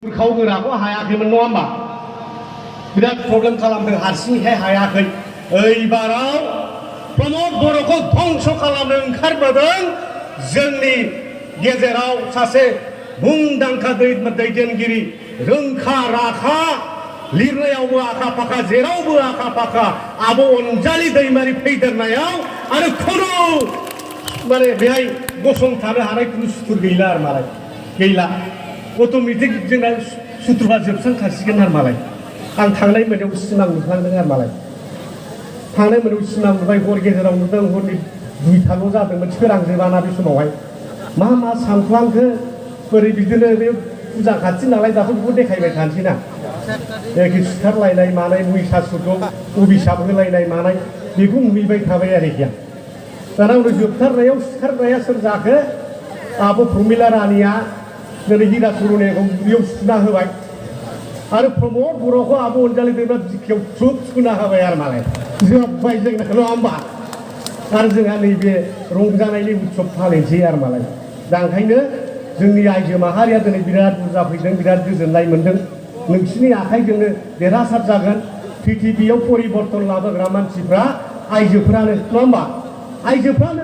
เขาगोराखौ हायाखैमोन नङा होमबा बिराद प्रब्लेम खालामदों हारसिंहाय हायाखै ओइबाराव प्रमद बर'खौ धंस खालामनो ओंखारबोदों जोंनि गेजेराव सासे मुंदांखा दैदेनगिरि रोंखा राखा लिरनायावबो आखा फाखा जेरावबो आखा फाखा आब' अनजालि दैमारि फैदेरनायाव आरो खुनु माने बेहाय गसंथानो हानाय खुनु सुथुर गैला आरो मालाय गैला अट'मेटिक जोंना सुथुरफोरा जोबस्रांखासिगोन आरो मालाय आं थांनाय मोनायाव सिमां नुफ्लांदों आरो मालाय थांनाय मोनायाव सिमां नुबाय हर गेजेराव नुदों हरनि 2टाल' जादोंमोन सोरांजोबाना बे समावहाय मा सानफ्लांखो बोरै बिदिनो बे फुजा खाथि नालाय दाथ' बेखौ देखायबाय थानोसै ना एखे सुथारलायनाय मानाय मैसासुरखौ अभिशाप होलायनाय मानाय बेखौ नुहैबाय थाबाय आरोखि आं दाना उनाव जोबथारनायाव सुथारनाया सोर जाखो आब' प्रमिला रानिया दिनै हिराचरनिखौ दुब्लियाव सुना होबाय आरो प्रमद बर'खौ आब' अनजालि दैमारि बिखायाव थ्रुब सुना होबाय आरो मालाय जोब्बाय जोंना नङा होमबा आरो जोंहा नैबे रंजानायनि उत्सब फालिनोसै आरो मालाय दा ओंखायनो जोंनि आइजो माहारिया दिनै बिराद बुरजा फैदों बिराद गोजोननाय मोन्दों नोंसिनि आखाइजोंनो देरहासार जागोन पृथिबियाव परिबर्तन लाबोग्रा मानसिफ्रा आइजोफोरानो नङा होमबा आइजोफ्रानो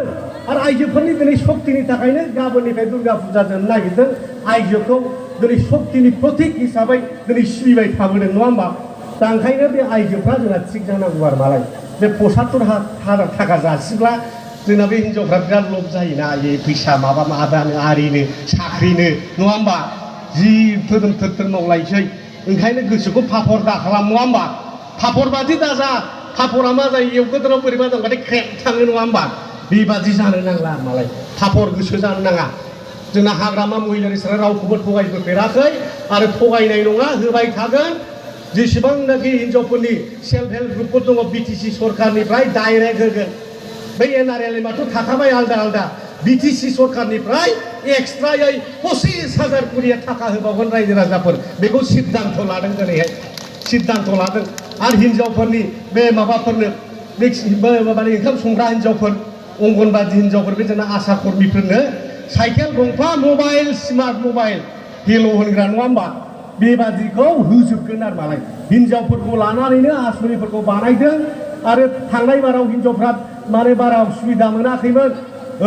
आरो आइजोफोरनि दिनै शक्तिनि थाखायनो गाबोननिफ्राय दुर्गा फुजा जानो नागिरदों आइजोखौ दिनै शक्तिनि प्रतीक हिसाबै दिनै सिबिबाय थाबोदों नङा होमबा दा ओंखायनो बे आइजोफ्रा जोंना थिग जानांगौ आरो मालाय बे 75,000 थाखा जासिब्ला जोंना बे हिन्जावफ्रा बिराद लब जायोना फैसा माबा माबानो आरिनो साख्रिनो नङा होमबा जि थोर मावलायसै ओंखायनो गोसोखौ फाफर दा खालाम नङा होमबा फाफर बादि दाजा फाफरा मा जायो एवगोद्राव बोरैबा दंबाथाय ख्रेब थाङो नङा होमबा बेबादि जानो नांला मालाय फाफर गोसो जानो नाङा जोंना हाग्रामा महिलारिफोरा रावखौबो थगायबोफेराखै आरो थगायनाय नङा होबाय थागोन जेसेबांनाखि हिन्जावफोरनि सेल्फ हेल्प ग्रुपफोर दङ बिटिसि सरकारनिफ्राय डाइरेक्ट होगोन बै एनआरएलएमआथ' थाखाबाय आलदा आलदा बिटिसि सरकारनिफ्राय एक्सट्रायै 25,000 कोटी थाखा होबावगोन रायजो राजाफोर बेखौ सिद्धान्त लादों दिनैहाय सिद्धान्त लादों आरो हिन्जावफोरनि बे माबाफोरनो माने ओंखाम संग्रा हिन्जावफोर अंगनबादि हिन्जावफोर बे जोंना आशा कर्मीफोरनो साइकेल गंफा मबाइल स्मार्ट मबाइल हेल' होनग्रा नङा होमबा बेबादिखौ होजोबगोन आरो मालाय हिन्जावफोरखौ लानानैनो आसनिफोरखौ बानायदों आरो थांनाय बाराव हिन्जावफ्रा माने बारा सुबिदा मोनाखैमोन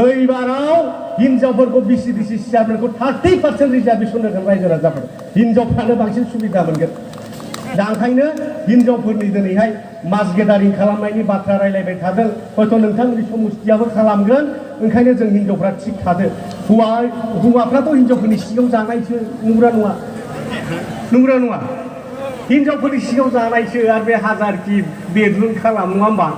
ओइबाराव हिन्जावफोरखौ बिसि सियारफोरखौ 30% रिजार्भेसन होगोन रायजो राजाफोर हिन्जावफ्रानो बांसिन सुबिदा मोनगोन दा ओंखायनो हिन्जावफोरनि दिनैहाय मास गेदारिं खालामनायनि बाथ्रा रायलायबाय थादों हयथ' नोंथांमोननि समुस्थियाबो खालामगोन ओंखायनो जों हिन्जावफ्रा थिग थादो हौवाफ्राथ' हिन्जावफोरनि सिङाव जानायसो नंगौना नङा हिन्जावफोरनि सिङाव जानायसो आरो बे हाजारखि बेदरुम खालाम नङा होमबा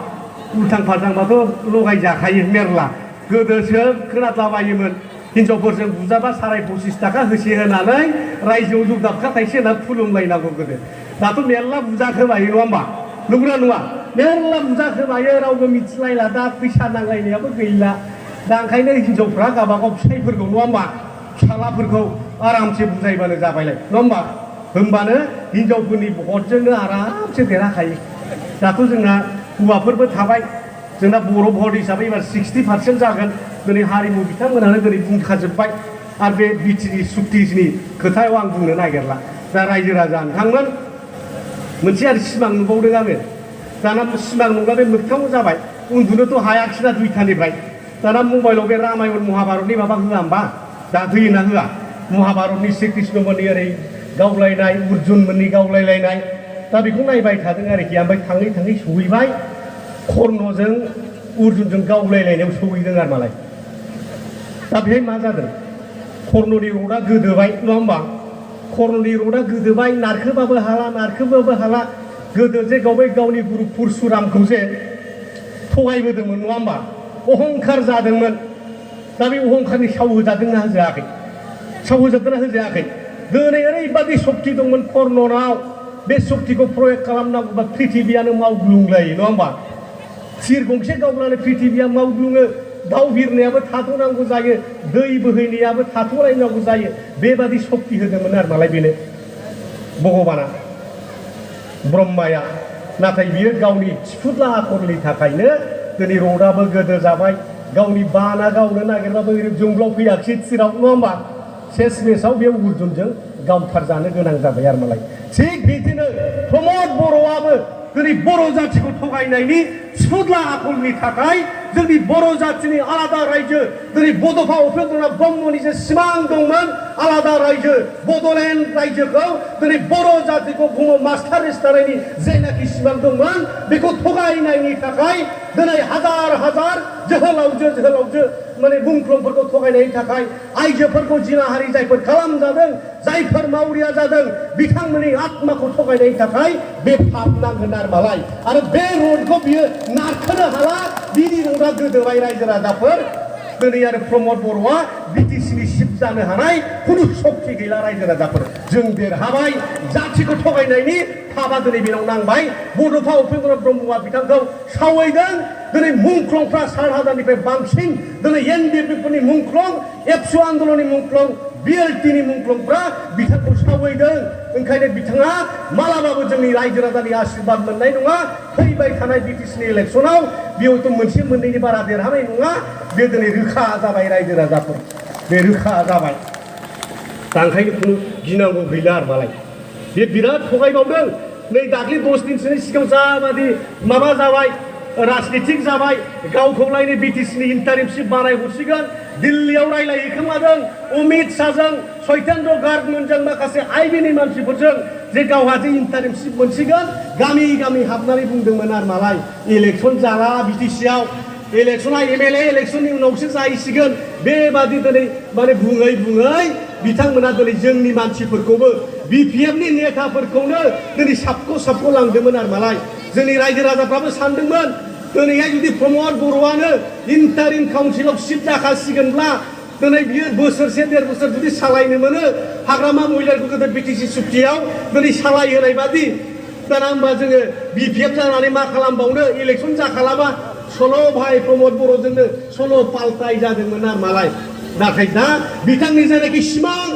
उल्थां फाल्थांबाथ' लगायजाखायो मेरला गोदोसो खोनाद्लाबायोमोन हिन्जावफोरजों बुजाबा 25 थाखा होसे होनानै रायजोआव जुदाबखा थाइसे होना खुलुमलायनांगौ गोदो दाथ' मेरला बुजा खोमायो नङा होमबा नंगौना नङा मेरला बुजा खोमायो रावबो मिथिलायला दा फैसा नांलायनायाबो गैला दा ओंखायनो हिन्जावफ्रा गावबागाव फिसाइफोरखौ नङा होमबा फिसालाफोरखौ आरामसे बुजायबानो जाबायलाय नङा होमबा होमबानो हिन्जावफोरनि भटजोंनो आरामसे देरहाखायो दाथ' जोंना हौवाफोरबो थाबाय जोंना बर' भट हिसाबै एबार 60% जागोन दिनै हारिमु बिथांमोनानो दिनै बुंखाजोब्बाय आरो बे बिटिनि सुक्तिनि खोथायाव आं बुंनो नागिरला दा रायजो राजा नोंथांमोन मोनसे आरो सिमां नुबावदों आङो दाना सिमां नंला बे मोगथाङाव जाबाय उन्दुनोथ' हायाखिसैना 2टानिफ्राय दाना मबाइलाव बे रामायण महाभारतनि माबा होआ होमबा दा होयोना होआ महाभारतनि श्री कृष्णमोननि ओरै गावलायनाय अर्जुनमोननि गावलायलायनाय दा बेखौ नायबाय थादों आरोखि ओमफ्राय थाङै सहैबाय कर्णजों अर्जुनजों गावलायलायनायाव सहैदों आरो मालाय दा बेहाय मा जादों कर्णनि रडा गोदोबाय नङा होमबा कर्णनि रडा गोदोबाय नारखोबाबो हाला गोदो जे गावनि गुरु परशुरामखौ जे थगायबोदोंमोन नङा होमबा अहंखार जादोंमोन दा बे अहंखारनि साव होजादोंना होजायाखै साव होजादोंना होजायाखै दिनै ओरैबादि सक्ति दंमोन कर्णनाव बे सक्तिखौ प्रयोग खालामनांगौबा पृथिबियानो मावग्लुंलायो नङा होमबा थिर गंसे गावब्लानो पृथिबिया मावग्लुङो दाउ बिरनायाबो थाथ'नांगौ जायो दै बोहैनायाबो थाथ'लायनांगौ जायो बेबादि सक्ति होदोंमोन आरो मालाय बेनो भगबाना ब्रह्माया नाथाय बियो गावनि थिफुदला आखलनि थाखायनो दिनै रडाबो गोदो जाबाय गावनि बाना गावनो नागिरबाबो जोंब्लाव फैयाखिसै थिराव नङा होमबा सेस मेसाव बेयाव अर्जुनजों गावथारजानो गोनां जाबाय आरो मालाय थिग बिदिनो प्रमद बर'आबो दिनै बर' जाथिखौ थगायनायनि सुफुद्ला आखलनि थाखाय जोंनि बर' जाथिनि आलादा रायजो दिनै बड'फा उपेन्द्रनाथ ब्रह्मनि जे सिमां दंमोन आलादा रायजो बड'लेण्ड रायजोखौ दिनै बर' जातिखौ बुङो मास्टार इस्टारनि जेनाखि सिमां दंमोन बेखौ थगायनायनि थाखाय दिनै हाजार हाजार जोहोलावजो माने मुंख्लंफोरखौ थगायनायनि थाखाय आइजोफोरखौ जिनाहारि जायफोर खालामजादों जायफोर मावरिया जादों बिथांमोननि आत्माखौ थगायनायनि थाखाय बे पाप नांगोन आरो मालाय आरो बे रडखौ बियो नारखोनो हाला बिनि रडआ गोदोबाय रायजो राजाफोर दिनै आरो प्रमद बर'आ बिटिसिनि सिफ जानो हानाय खुनु सक्ति गैला रायजो राजाफोर जों देरहाबाय जाथिखौ थगायनायनि पापआ दिनै बेनाव नांबाय बड'फा उपेन्द्रनाथ ब्रह्मआ बिथांखौ सावैदों दिनै मुंख्लंफ्रा 7,000निफ्राय बांसिन दिनै एनडिएफबिफोरनि मुंख्लं एबसु आन्दलननि मुंख्लं बिएलटिनि मुंख्लंफ्रा बिथांखौ सावैदों ओंखायनो बिथाङा मालाबाबो जोंनि रायजो राजानि आशीर्बाद मोननाय नङा फैबाय थानाय बिटिसिनि इलेक्सनाव बेयावथ' मोनसे मोननैनि बारा देरहानाय नङा बे दिनै रोखा जाबाय रायजो राजाफोर बे रोखा जाबाय दा ओंखायनो खुनु गिनांगौ गैला आरो मालाय बे बिराद थगायबावदों नै दाख्लि 10 दिनसोनि सिगां जाबादि माबा जाबाय राजनितिक जाबाय गावखौलायनो बिटिसिनि इन्टारिमशिप बानाय हरसिगोन दिल्लीयाव रायलायहैखोमादों अमित शाहजों सत्येन्द्र गार्गमोनजों माखासे आइबिनि मानसिफोरजों जे गावहा जे इन्टारिमशिप मोनसिगोन गामि गामि हाबनानै बुंदोंमोन आरो मालाय इलेक्सन जाला बिटिसिआव इलेक्सना एमएलए इलेक्सननि उनावसो जाहैसिगोन बेबादि दिनै माने बुङै बिथांमोना दिनै जोंनि मानसिफोरखौबो बिपिएफनि नेताफोरखौनो दिनै साबख' लांदोंमोन आरो मालाय जोंनि रायजो राजाफ्राबो सानदोंमोन दिनैहाय जुदि प्रमद बर'आनो इन्टारिम काउन्सिलाव सिट जाखासिगोनब्ला दिनै बियो बोसोरसे 1.5 बोसोर जुदि सालायनो मोनो हाग्रामा महिलारिखौ गोदो बिटिसि सुक्तियाव दिनै सालायहोनाय बादि दाना होमबा जोङो बिपिएफ जानानै मा खालामबावनो इलेक्सन जाखालाबा सल' भाई प्रमद बर'जोंनो सल' पाल्टाय जादोंमोन आरो मालाय नाथाय दा बिथांनि जानाखि सिमां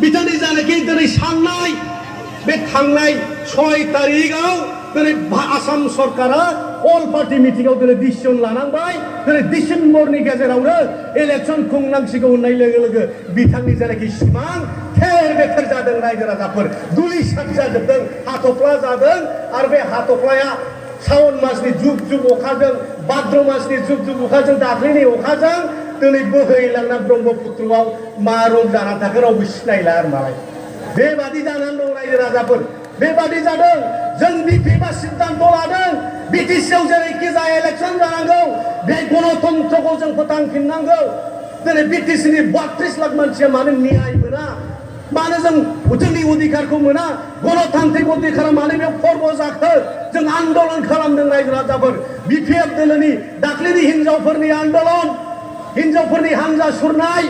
बिथांनि जानाखि दिनै साननाय बे थांनाय 6 तारिखआव दिनै आसाम सरकारा अल पार्टी मिटिंआव दिनै डिसिसन लानांबाय दिनै डिसेम्बरनि गेजेरावनो इलेक्सन खुंनांसिगौ होननाय लोगो लोगो बिथांनि जानाखि सिमां थेर बेथेर जादों रायजो राजाफोर दुलिसात जाजोबदों हाथफ्ला जादों आरो बे हाथफ्लाया सावन मासनि जुब अखाजों भाद्र मासनि जुब अखाजों दाख्लैनि अखाजों दिनै बोहैलांना ब्रह्मपुत्रआव मा रं जानानै थाखो रावबो सिनायला आरो मालाय बेबादि जानानै दं रायजो राजाफोर बेबादि जादों जों बिपिएफआ सिद्धान्त लादों बिटिसिआव जेरैखि जाया इलेक्सन जानांगौ बे गणतन्त्रखौ जों फोथांफिननांगौ दिनै बिटिसिनि 32 लाख मानसिया मानो न्याय मोना मानो जों जोंनि अधिकारखौ मोना गणतान्त्रिक अधिकारा मानो बेयाव खर्ब जाखो जों आन्दोलन खालामदों रायजो राजाफोर बिपिएफ दोलोनि दाख्लैनि हिनजावफोरनि आन्दोलन हिनजावफोरनि हानजा सुरनाय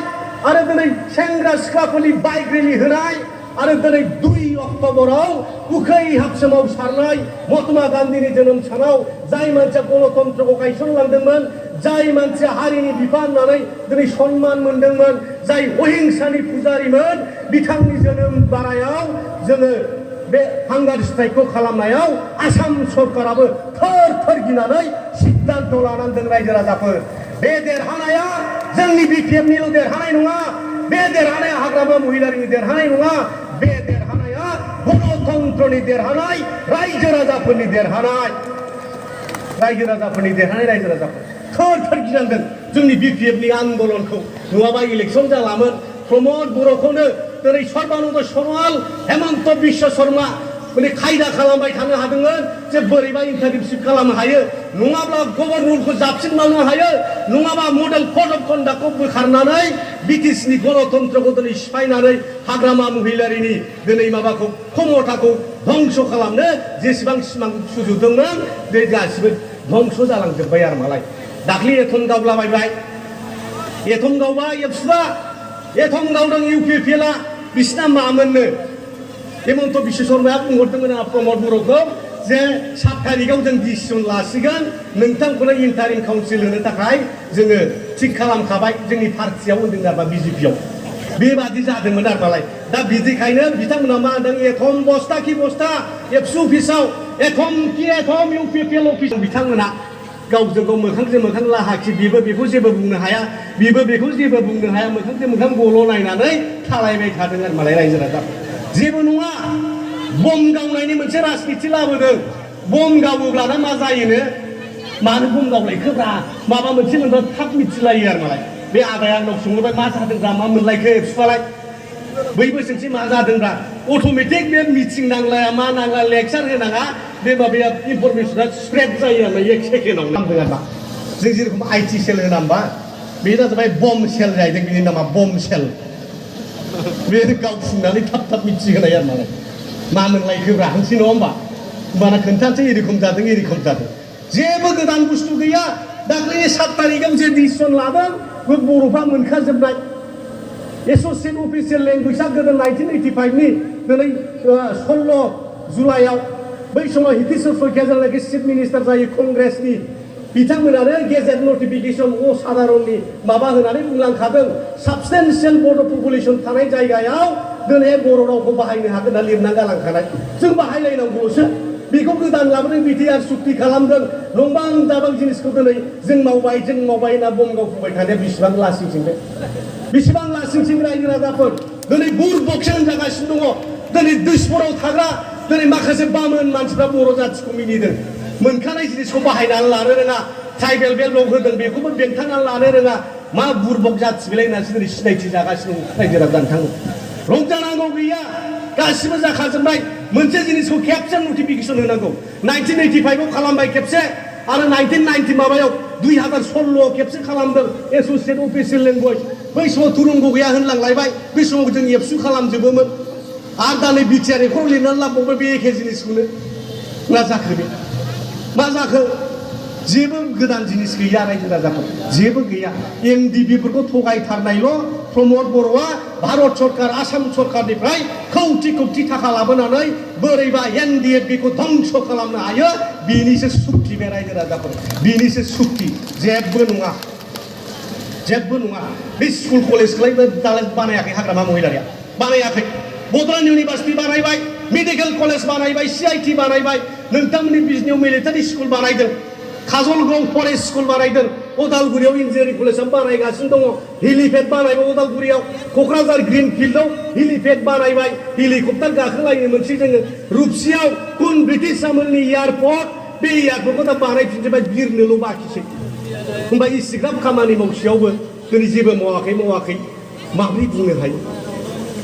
आरो दिनै सेंग्रा सिख्लाफोरनि बाइक रेलि होनाय आरो दिनै 2 अक्ट'बराव उखै हाबसोमाव सारनाय महात्मा गान्धीनि जोनोम सानाव जाय मानसिया गणतन्त्रखौ गायसनलांदोंमोन जाय मानसिया हारिनि बिफा होननानै दिनै सन्मान मोनदोंमोन जाय अहिंसानि पुजारीमोन बिथांनि जोनोम बारायाव जोङो बे हांगार स्ट्राइकखौ खालामनायाव आसाम सरकाराबो थर गिनानै सिद्धान्त लानांदों रायजो राजाफोर बे देरहानाया जोंनि बिपिएफनिल' देरहानाय नङा बे देरहानाया हाग्रामा महिलारिनि देरहानाय नङा बे देरहानाया गणतन्त्रनि देरहानाय रायजो राजाफोरनि देरहानाय रायजो राजाफोर थर गिनांदों जोंनि बिपिएफनि आन्दोलनखौ नङाबा इलेक्सन जालामोन प्रमद बर'खौनो दिनै सर्बानन्द सन'वाल हेमन्त बिश्व शर्मा माने खायदा खालामबाय थानो हादोंमोन जे बोरैबा इन्टारिमशिप खालामनो हायो नङाब्ला गभर्नरखौ जाबसिन मावनो हायो नङाबा मडेल कड अफ कन्डाक्टखौ बोखारनानै बिटिसिनि गणतन्त्रखौ दिनै सिफायनानै हाग्रामा महिलारिनि दिनै माबाखौ क्षमताखौ धंस' खालामनो जेसेबां सिमां सुजुदोंमोन बे गासिबो धंस' जालांजोब्बाय आरो मालाय दाख्लि एथम गावलाबायबाय एथम गावबाय एबसुआ एथम गावदों इउपिपिएलआ बिसिना मामोननो हेमन्त बिश्व शर्माया बुंहरदोंमोन प्रमद बर'खौ जे 7 तारिखआव जों डिसिसन लासिगोन नोंथांखौनो इन्टारिम काउन्सिल होनो थाखाय जोङो थिग खालामखाबाय जोंनि पार्टियाव होनदों आरोमा बिजेपिआव बेबादि जादोंमोन आरो मालाय दा बिदिखायनो बिथांमोना मा होनदों एथम बस्ता कि बस्ता एबसु अफिसाव एथम कि एथम इउपिपिएल अफिसाव बिथांमोना गावजों गाव मोखांजों मोखां लाहाखि बेबो बेखौ जेबो बुंनो हाया बेबो बेखौ जेबो बुंनो हाया मोखांजों मोखां गल' नायनानै थालायबाय थादों आरो मालाय रायजो राजा जेबो नङा बम गावनायनि मोनसे राजनिथि लाबोदों बम गावोब्लाना मा जायोनो मानो बम गावलायखोब्रा माबा मोनसे मोनबा थाब मिथिलायो आरो मालाय बे आदाया आंनाव सोंहरबाय मा जादोंब्रा मा मोनलायखो बिफालाय बैबो सोंसै मा जादोंब्रा अट'मेटिक बे मिथिं नांलाया मा नांला लेक्सार होनाङा बे माबाया इनफरमेसना स्प्रेड जायो आरो एक सेकेन्डआवनो नामदों आरोना जों जेरखम आइटि सेल होना होमबा बे जाबाय बम सेल जाहैदों बेनि नामा बम सेल बे गावफुंनानै थाब थाब मिथिहोनाय आरो मालाय मा मोनलायखोब्रा होनसै नङा होमबा होमबाना खोन्थानोसै एरखम जादों एरखम जादों जेबो गोदान बुस्थु गैया दाख्लैनि 7 तारिखआव जे डिसिसन लादों बे बर'फ्रा मोनखाजोबनाय एस'सियेट अफिसियेल लेंगुवेजआ गोदो 1985 नि दिनै 16 जुलाइआव बै समाव हितेश्वर शइकिया जेब्लानाखि चिफ मिनिस्टार जायो कंग्रेसनि बिथांमोनानो गेजेट नटिफिकेसन असाधारननि माबा होनानै बुंलांखादों साबस्टेन्सियेल बड' पपुलेसन थानाय जायगायाव दिनै बर' रावखौ बाहायनो हागोन होनना लिरना गालांखानाय जों बाहायलायनांगौल'सो बेखौ गोदान लाबोदों बिटिआर सुक्ति खालामदों नंबां जाबां जिनिसखौ दिनै जों मावबाय होनना बम गावफुबाय थानाया बेसेबां लासिंसिं बे बेसेबां लासिंसिं रायजो राजाफोर दिनै बुरबकसो जागासिनो दङ दिनै दैसफोराव थाग्रा दिनै माखासे बामोन मानसिफ्रा बर' जाथिखौ मिनिदों मोनखानाय जिनिसखौ बाहायनानै लानो रोङा ट्राइबेल बेलग होदों बेखौबो बेंथानानै लानो रोङा मा बुरबक जाथि बेलाय होननानैसो दिनै सिनायथि जागासिनो दं रायजो राजा नोंथां रंजानांगौ गैया गासिबो जाखाजोबबाय मोनसे जिनिसखौ खेबसे नटिफिकेसन होनांगौ 1985 आव खालामबाय खेबसे आरो 1990 माबायाव 2016 खेबसे खालामदों एस'सियेट अफिसियेल लेंगुवेज बै समाव तुरुंग गैया होनलांलायबाय बै समाव जों एबसु खालामजोबोमोन आरो दा नै बिटिआर एखौ लिरनानै लाबोबाय बे एखे जिनिसखौनो मा जाखो बे मा जाखो जेबो गोदान जिनिस गैया रायजो राजाफोर जेबो गैया एनडिबिफोरखौ थगायथारनायल' प्रमद बर'आ भारत सरकार आसाम सरकारनिफ्राय कौटि कौटि थाखा लाबोनानै बोरैबा एनडिएफबिखौ धंस खालामनो हायो बेनिसो सुक्ति बे रायजो राजाफोर बेनिसो सुक्ति जेबो नङा बे स्कुल कलेजखौलाय दालाय बानायाखै हाग्रामा महिलारिया बानायाखै बड'लेण्ड इउनिभार्सिटि बानायबाय मेडिकेल कलेज बानायबाय CIT बानायबाय नोंथांमोननि बिजनियाव मिलिटारि स्कुल बानायदों काजलगाव फरेस्ट स्कुल बानायदों उदालगुरियाव इन्जिनियारिं कलेज बानायगासिनो दङ हेलिपेड बानायबाय उदालगुरियाव क'क्राझार ग्रिन फिल्डआव हेलिपेड बानायबाय हेलिकप्टार गाखोलायनो मोनसे जोङो रुपसियाव कुन ब्रिटिश आमोलनि एयारपर्ट बे एयारपर्टखौ दा बानायफिनजोबबाय बिरनोल' बाखिसै होमबा इसिग्राब खामानि मावसेयावबो दिनै जेबो मावाखै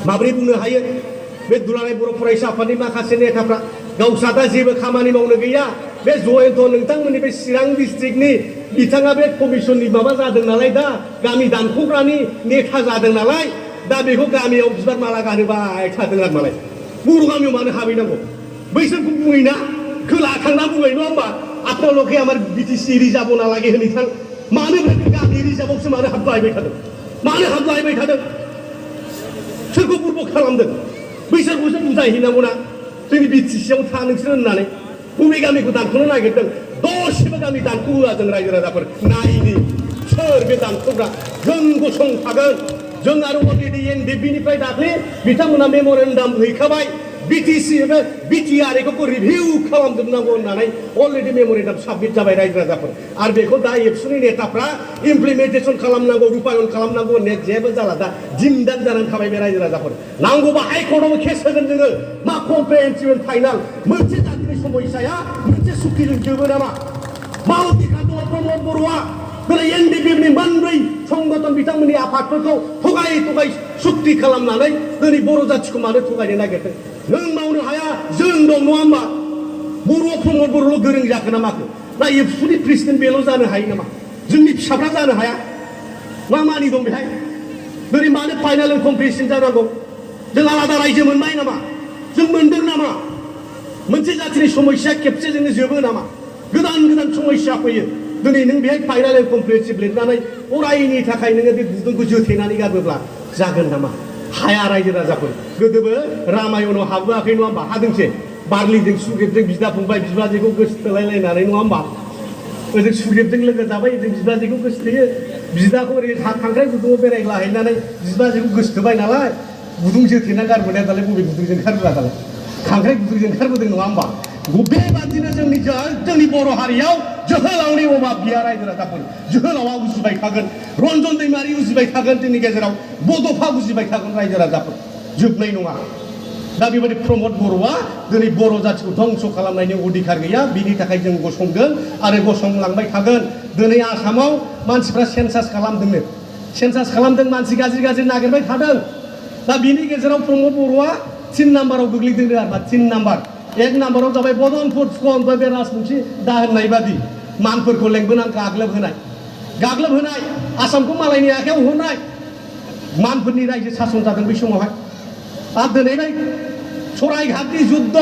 माब्रै बुंनो हायो बे दुलाराय बर' फरायसा आफादनि माखासे नेताफ्रा गावस्रा दा जेबो खामानि मावनो गैया बे जयन्त नोंथांमोननि बे चिरां डिस्ट्रिक्टनि बिथाङा बे कमिसननि माबा जादों नालाय दा गामि दानख'ग्रानि नेता जादों नालाय दा बेखौ गामियाव बिबार माला गानहोबाय थादों आरो मालाय बर' गामियाव मानो हाबहैनांगौ बैसोरखौ बुङैना खोला थांना बुङै नङा होमबा आपनालोके आमार बिटिसि रिजार्भ नालागे होनैथां मानो गामि रिजार्भआवसो मानो हाबलायबाय थादों सोरखौ बुरबक खालामदों बैसोरखौसो बुजायहैनांगौना जोंनि बिटिसिआव था नोंसोर होननानै बबे गामिखौ दानख'नो नागिरदों दसेबो गामि दानख' होआ जों रायजो राजाफोर नायनि सोर बे दानख'ग्रा जों गसंखागोन जों आरो अलरेडि एनडिएफबिनिफ्राय दाख्लै बिथांमोना मेम'रेन्डाम हैखाबाय बिटिसि एबा बिटिआर एखौ रिभिउ खालामजोबनांगौ होननानै अलरेडि मेम'रेन्डाम साबमिट जाबाय रायजो राजाफोर आरो बेखौ दा एबसुनि नेताफ्रा इमप्लिमेन्टेसन खालामनांगौ रुपायन खालामनांगौ होननाया जेबो जाला दा दिनदान जानानै थाबाय बे रायजो राजाफोर नांगौबा हाइकर्टआव केस होगोन जोङो मा कमप्रेहेन्सिभ फाइनाल मोनसे जातिनि समस्याया मोनसे सुक्तिजों जोबो नामा मा अधिकार दङ प्रमद बर'आ दिनै एनडिएफबिनि मोनब्रै संगठन बिथांमोननि आफादफोरखौ थगाय सुक्ति खालामनानै दिनै बर' जाथिखौ मानो थगायनो नागिरदों नों मावनो हाया जों दं नङा होमबा बर'आ प्रमद बर'ल' गोरों जाखो ना माखो ना एबसुनि प्रेसिडेन्ट बेल' जानो हायो नामा जोंनि फिसाफ्रा जानो हाया मा मानि दं बेहाय दिनै मानो फाइनाल एन्ड कमप्लिसन जानांगौ जों आलादा रायजो मोनबाय नामा जों मोनदों नामा मोनसे जातिनि समस्या खेबसेजोंनो जोबो नामा गोदान समस्या फैयो दिनै नों बेहाय फाइनाल एन्ड कमप्लिसिभ लिरनानै अरायनि थाखाय नोङो बे गुदुंखौ जोथेनानै गारबोब्ला जागोन नामा हाया रायजो राजाफोर गोदोबो रामायणाव हाबोआखै नङा होमबा हादोंसो बारलिजों सुग्रीबजों बिदा फंबाय बिबाजैखौ गोसोथोलायलायनानै नङा होमबा ओजों सुग्रीबजों लोगो जाबाय ओजों बिबाजैखौ गोसोथोयो बिदाखौ ओरै खांख्राइ गुदुङाव बेरायलाहैनानै बिबाजैखौ गोसोथोबाय नालाय गुदुं जोथेना गारबोनाया दालाय बबे गुदुंजों ओंखारबोआ दालाय खांख्राइ गुदुंजों ओंखारबोदों नङा होमबा बेबादिनो जोंनि बर' हारियाव जोहोलावनि अभाब गैया रायजो राजाफोर जोहोलावा उजिबाय थागोन रन्जन दैमारि उजिबाय थागोन जोंनि गेजेराव बड'फा उजिबाय थागोन रायजो राजाफोर जोबनाय नङा दा बेबायदि प्रमद बर'आ दिनै बर' जाथिखौ धंस' खालामनायनि अधिकार गैया बिनि थाखाय जों गसंगोन आरो गसंलांबाय थागोन दिनै आसामाव मानसिफ्रा सेन्सास खालामदोंनो सेन्सास खालामदों मानसि गाज्रि गाज्रि नागिरबाय थादों दा बिनि गेजेराव प्रमद बर'आ 3 नाम्बाराव गोग्लैदों आरोना 3 नाम्बार 1 नाम्बाराव जाबाय बदनपुर सुखनफोर बे राजबंशी दाहोननाय बादि मानफोरखौ लेंबोनानै गाग्लोबहोनाय आसामखौ मालायनि आखायाव होनाय मानफोरनि रायजो सासन जादों बै समावहाय आरो दिनैहाय सराइघाटनि जुद्ध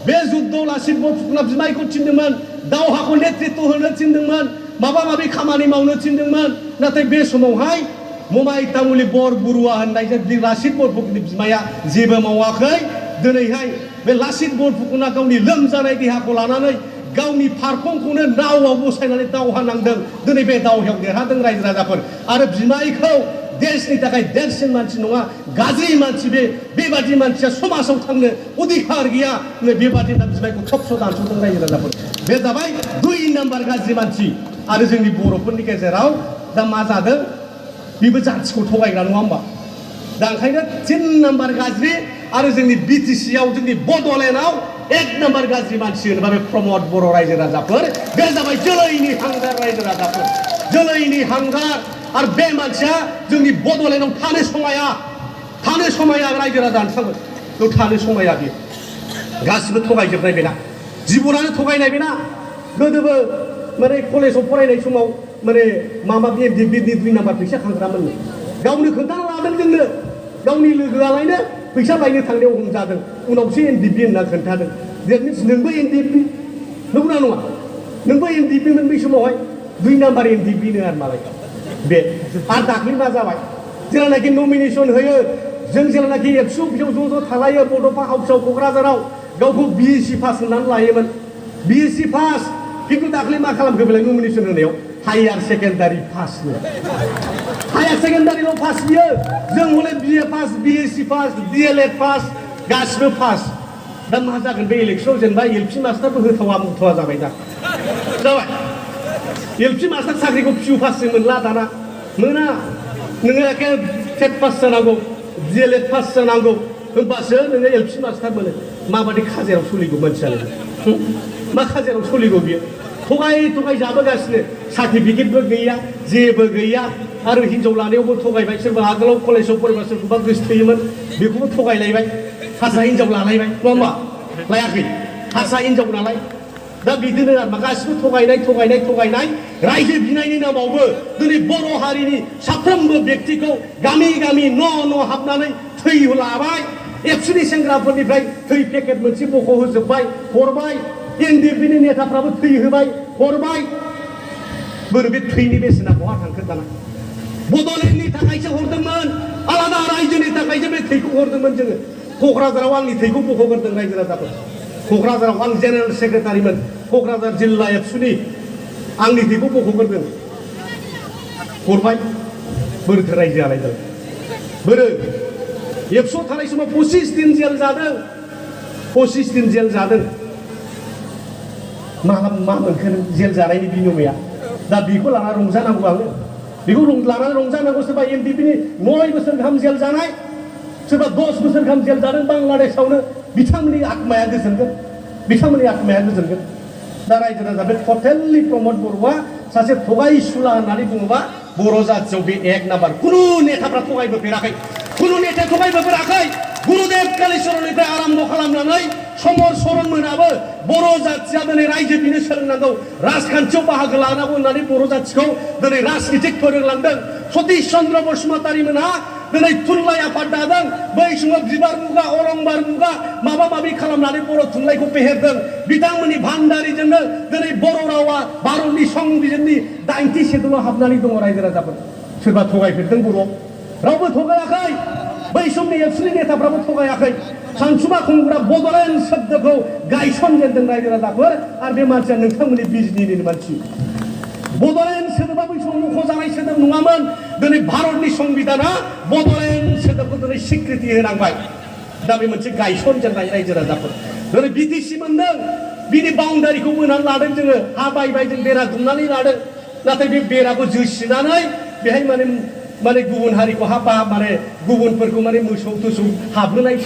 बे जुद्धआव लाचित बरफुकना बिमायखौ थिनदोंमोन दावहाखौ नेतृत्व होनो थिनदोंमोन माबा माबि खामानि मावनो थिनदोंमोन नाथाय बे समावहाय ममाय तामुली बरबरुवा होननाय जे लाचित बरफुकनि बिमाया जेबो मावाखै दिनैहाय बे लाचित बरफुकना गावनि लोमजानाय देहाखौ लानानै गावनि फारखंखौनो नावआव बसायनानै दावहा नांदों दिनै बे दावहायाव देरहादों रायजो राजाफोर आरो बिमायखौ देशनि थाखाय देरसिन मानसि नङा गाज्रि मानसि बेबादि मानसिया समाजाव थांनो अधिकार गैया बेबादि बिमायखौ थबस' दानस'दों रायजो राजाफोर बे जाबाय 2 नाम्बार गाज्रि मानसि आरो जोंनि बर'फोरनि गेजेराव दा मा जादों बेबो जाथिखौ थगायग्रा नङा होमबा दा ओंखायनो 3 नाम्बार गाज्रि आरो जोंनि बिटिसिआव जोंनि बड'लेण्डआव 1 नाम्बार गाज्रि मानसि होनोबा बे प्रमद बर' रायजो राजाफोर बे जाबाय जोलैनि हांगार रायजो राजाफोर जोलैनि हांगार आरो बे मानसिया जोंनि बड'लेण्डआव थानो समाया रायजो राजा ओंखारगोन बेयाव थानो समाया बियो गासिबो थगायजोबनाय बेना जिबनानो थगायनाय बेना गोदोबो माने कलेजाव फरायनाय समाव माने माबा एनडिएफबिनि 2 नाम्बार फैसा खांग्रामोननो गावनो खोन्थाना लादों जोंनो गावनि लोगोआलायनो फैसा लायनो थांनायाव हमजादों उनावसो एनडिएफबि होनना खोन्थादों देट मिन्स नोंबो एनडिएफबि नंगौना नङा नोंबो एनडिएफबिमोन बै समावहाय 2 नाम्बार एनडिएफबिनो आरो मालाय बे आरो दाख्लै मा जाबाय जेलानाखि नमिनेसन होयो जों जेलानाखि एबसु अफिसाव ज' थालायो बड'फा हाउसआव क'क्राझाराव गावखौ बिएससि पास होननानै लायोमोन बिएससि पास खिन्थु दाख्लै मा खालामखो बेलाय नमिनेसन होनायाव हायार सेकेन्डारि पासनो हायार सेकेन्डारिल' पास बियो जों हले BA pass BSc pass DElEd pass गासिबो पास दा मा जागोन बे इलेक्सनाव जेनेबा एलपि मास्टारबो होथावा मुथावा जाबाय दा जाबाय एलपि मास्टार साख्रिखौ पिउ पासजों मोनला दाना मोना नोङो एखे टेट पास जानांगौ डिएलएड पास जानांगौ होनबासो नोङो एलपि मास्टार मोनो माबादि खाजेराव सोलिगौ मानसियालाय मा खाजेराव सोलिगौ बियो थगाय जाबोगासिनो सार्टिफिकेटबो गैया जेबो गैया आरो हिन्जाव लानायावबो थगायबाय सोरबा आगोलाव कलेजाव फरायबा सोरखौबा गोसोथोयोमोन बेखौबो थगायलायबाय हारसा हिन्जाव लालायबाय नङा होमबा लायाखै हारसा हिन्जाव नालाय दा बिदिनो आरो गासिबो थगायनाय रायजो बिनायनि नामावबो दिनै बर' हारिनि साफ्रोमबो व्यक्तिखौ गामि न' हाबनानै थै लाबाय एबसुनि सेंग्राफोरनिफ्राय थै पेकेट मोनसे बख' होजोबबाय हरबाय एनडिएफबिनि नेताफ्राबो थै होबाय हरबाय बोरो बे थैनि बेसेना बहा थांखो दाना बड'लेण्डनि थाखायसो हरदोंमोन आलादा रायजोनि थाखायसो बे थैखौ हरदोंमोन जोङो क'क्राझाराव आंनि थैखौ बख'ग्रोदों रायजो राजाफोर क'क्राझाराव आं जेनेरेल सेक्रेटारिमोन क'क्राझार जिल्ला एबसुनि आंनि थैखौ बख'ग्रोदों हरबाय बोरोथो रायजोआलाय जाबाय बोरो एबसुआव थानाय समाव 25 दिन जेल जादों 25 दिन जेल जादों मा मोनखो जेल जानायनि बिनिमया दा बेखौ लाना रंजानांगौ आङो बेखौ लानानै रंजानांगौ सोरबा एनडिएफबिनि 9 बोसोर गाहाम जेल जानाय सोरबा 10 बोसोर गाहाम जेल जादों बांलादेशआवनो बिथांमोननि आत्माया गोजोनगोन दा रायजो राजा बे टटेलि प्रमद बर'आ सासे थगायसुला होननानै बुङोबा बर' जाथियाव बे 1 नाम्बार खुनु नेताफ्रा थगायबोफेराखै खुनु नेता थगायबोफेराखै गुरुदेब कालिचरननिफ्राय आरम्भ खालामनानै समर सरन मोनाबो बर' जाथिया दिनै रायजो बिनो सोलोंनांगौ राजखान्थियाव बाहागो लानांगौ होननानै बर' जाथिखौ दिनै राजनितिक फोरोंलांदों सतीश चन्द्र बसुमतारी मोनहा दिनै थुनलाइ आफाद दादों बै समाव बिबार मुगा अलंबार मुगा माबा माबि खालामनानै बर' थुनलाइखौ फेहेरदों बिथांमोननि भान्दारिजोंनो दिनै बर' रावा भारतनि संबिजिरनि 90 सेडुलाव हाबनानै दङ रायजो राजाफोर सोरबा थगायफेरदों बर'आव रावबो थगायाखै बै समनि एबसुनि नेताफ्राबो थगायाखै सानसुमा खुंग्रा बड'लेण्ड शब्दखौ गायसनजेनदों रायजो राजाफोर आरो बे मानसिया नोंथांमोननि बिजनिनि मानसि बड'लेण्ड सोदोबा बै समाव मख'जानाय सोदोब नङामोन दिनै भारतनि संबिधाना बड'लेण्ड सोदोबखौ दिनै स्वीकृति होनांबाय दा बे मोनसे गायसनजेननाय रायजो राजाफोर दिनै बिटिसि मोनदों बिनि बाउन्डारिखौ बोनानै लादों जोङो हा बायबाय जों बेरा दुमनानै लादों नाथाय बे बेराखौ जोसिनानै बेहाय माने गुबुन हारिखौ हाबा माने गुबुनफोरखौ माने मोसौ थोसौ हाबहोनाय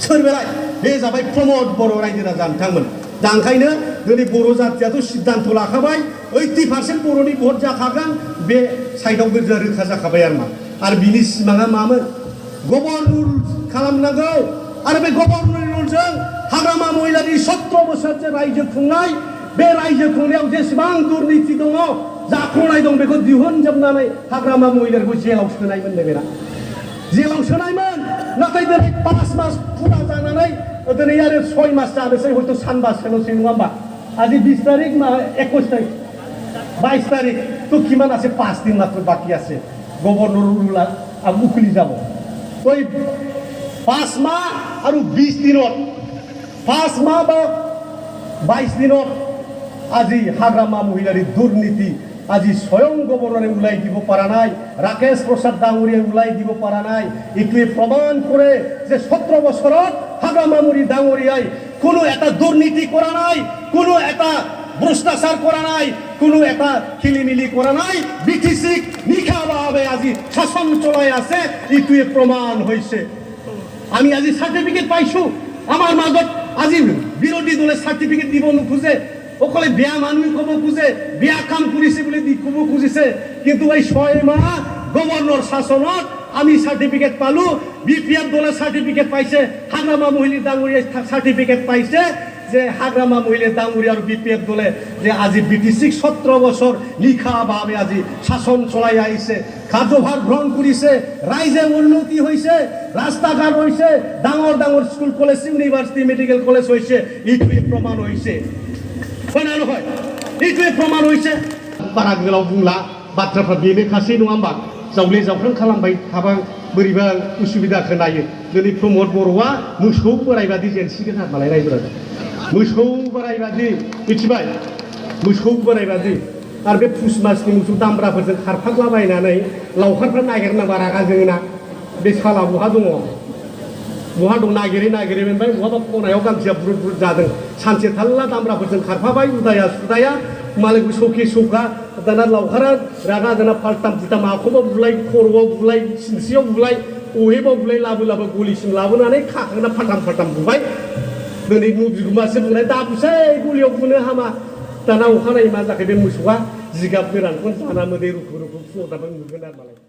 सोरबेलाय बे जाबाय प्रमद बर' रायजो राजा नोंथांमोन दा ओंखायनो दिनै बर' जातियाथ' सिद्धान्त लाखाबाय 80% बर'नि भट जाखागोन बे साइडआव रोखा जाखाबाय आरो बिनि सिमाङा मामोन गभर्नर खालामनांगौ आरो बे गभर्नर रुलजों हाग्रामा महिलारि 17 बोसोरसो रायजो खुंनाय बे रायजो खुंनायाव जेसेबां दुर्निति दङ जाख्ल'नाय दं बेखौ दिहुनजोबनानै हाग्रामा महिलारिखौ जेलाव सोनायमोन बेरा जेलाव सोनायमोन नाथाय दिनै 5 मास फुरा जानानै दिनै आरो 6 मास जानोसै हयथ' सानबासोल'सै नङा होमबा আজি 20 तारिख 21 तारिख 22 तारिख তো কিমান আছে 5 দিন মাত্র বাকি আছে গভর্নর রুলার আর মুকলি যাব ওই 5 মাহ আর 20 দিনত 5 মাহ বা 22 দিনত আজি হাগ্রামা মহিলারি দুর্নীতি আজি স্বয়ং গভর্নরে উলাই দিব পারা নাই রাকেশ প্রসাদ ডাঙরিয়া উলাই দিব পারা নাই এটুয়ে প্রমাণ করে যে 17 বছরত হাগ্রামা মহিলারি ডাঙরিয়ায় কোনো একটা দুর্নীতি করা নাই কোনো একটা ভ্রষ্টাচার করা নাই কোনো একটা খিলিমিলি করা নাই বিটিসি নিখাভাবে আজি শাসন চলাই আছে এটুয়ে প্রমাণ হইছে আমি আজি সার্টিফিকেট পাইছো আমার মাজত আজি বিরোধী দলে সার্টিফিকেট দিব নোখোজে অকলে বেয়া মানুহ ক'ব খোজে বেয়া কাম কৰিছে বুলি ক'ব খুজিছে কিন্তু এই 6 মাহ গভর্নর শাসনত আমি সার্টিফিকেট পালো বিপিএফ দলে সার্টিফিকেট পাইছে হাগ্রামা মহিলা ডাঙরিয়া সার্টিফিকেট পাইছে যে হাগ্রামা মহিলা ডাঙরিয়া আর বিপিএফ দলে যে আজি বিটিসি 17 বছর নিখাভাবে আজি শাসন চলাই আইছে কার্যভার গ্রহণ কৰিছে রাইজে উন্নতি হইছে রাস্তাঘাট হইছে ডাঙর ডাঙর school college university medical college হইছে এইটোই প্রমাণ হইছে खोनानो হয় এইটোই প্রমাণ হইছে बारा गोलाव बुंला बाथ्राफ्रा बेनोखासै नङा होमबा जावले जावख्रां खालामबाय थाबा बोरैबा उसुबिदा खोनायो दिनै प्रमद बर'आ मोसौ बोरायबादि जेनसिगोन आरो मालाय रायजोफोरा मोसौ बोरायबादि मिथिबाय मोसौ बोरायबादि आरो बे पुस मासनि मोसौ दामब्राफोरजों खारफादलाबायनानै लावखारफ्रा नागिरनांबा रागा जोङोना बे साला बहा दङ बहा दं नागिरै मोनबाय बहाबा खनायाव गांसेया बुरुद बुरुद जादों सानसे थाल्ला दामब्राफोरजों खारफाबाय उदाया सुदाया मालायखौ सौखे सौखा दाना लावखारा रागा दाना फाल्टाम फुल्टाम माखौबा बुलाय खर'आव बुलाय सिनस्रियाव बुलाय अहेबाव बुलाय लाबो गलिसिम लाबोनानै खाखांना फाल्टाम बुबाय दिनै न' बिगुमासो बुंनाय दाबुसै गलियाव बुनो हामा दाना अखानायै मा जाखो बे मोसौआ जिगाब गोरानखौनो जाना मोदै रुखु फुङाव दाबो नुगोन आरो मालाय